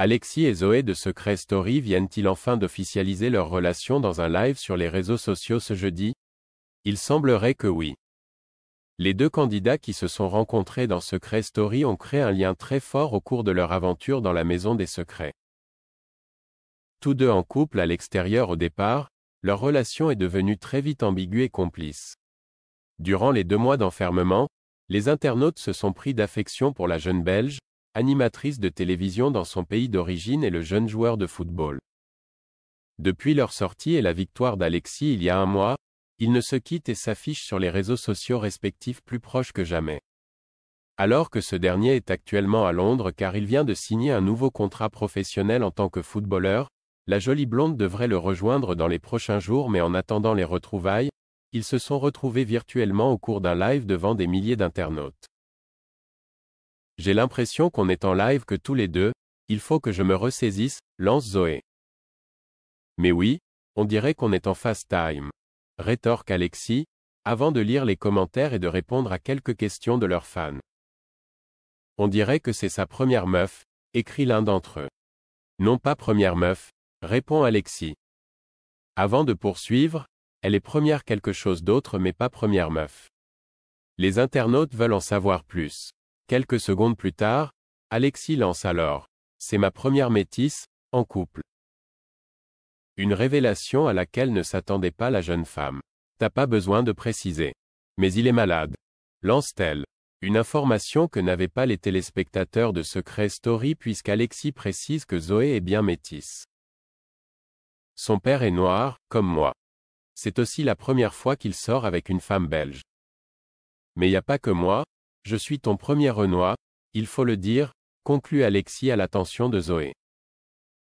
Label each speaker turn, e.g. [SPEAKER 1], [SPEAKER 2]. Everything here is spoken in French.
[SPEAKER 1] Alexis et Zoé de Secret Story viennent-ils enfin d'officialiser leur relation dans un live sur les réseaux sociaux ce jeudi? Il semblerait que oui. Les deux candidats qui se sont rencontrés dans Secret Story ont créé un lien très fort au cours de leur aventure dans la Maison des Secrets. Tous deux en couple à l'extérieur au départ, leur relation est devenue très vite ambiguë et complice. Durant les 2 mois d'enfermement, les internautes se sont pris d'affection pour la jeune Belge, animatrice de télévision dans son pays d'origine et le jeune joueur de football. Depuis leur sortie et la victoire d'Alexis il y a 1 mois, ils ne se quittent et s'affichent sur les réseaux sociaux respectifs plus proches que jamais. Alors que ce dernier est actuellement à Londres car il vient de signer un nouveau contrat professionnel en tant que footballeur, la jolie blonde devrait le rejoindre dans les prochains jours mais en attendant les retrouvailles, ils se sont retrouvés virtuellement au cours d'un live devant des milliers d'internautes. J'ai l'impression qu'on est en live que tous les deux, il faut que je me ressaisisse, lance Zoé. Mais oui, on dirait qu'on est en FaceTime, rétorque Alexis, avant de lire les commentaires et de répondre à quelques questions de leurs fans. On dirait que c'est sa première meuf, écrit l'un d'entre eux. Non pas première meuf, répond Alexis. Avant de poursuivre, elle est première quelque chose d'autre mais pas première meuf. Les internautes veulent en savoir plus. Quelques secondes plus tard, Alexis lance alors. C'est ma première métisse, en couple. Une révélation à laquelle ne s'attendait pas la jeune femme. T'as pas besoin de préciser. Mais il est malade. Lance-t-elle. Une information que n'avaient pas les téléspectateurs de Secret Story puisqu'Alexis précise que Zoé est bien métisse. Son père est noir, comme moi. C'est aussi la première fois qu'il sort avec une femme belge. Mais y a pas que moi, je suis ton premier Renoir, il faut le dire, conclut Alexis à l'attention de Zoé.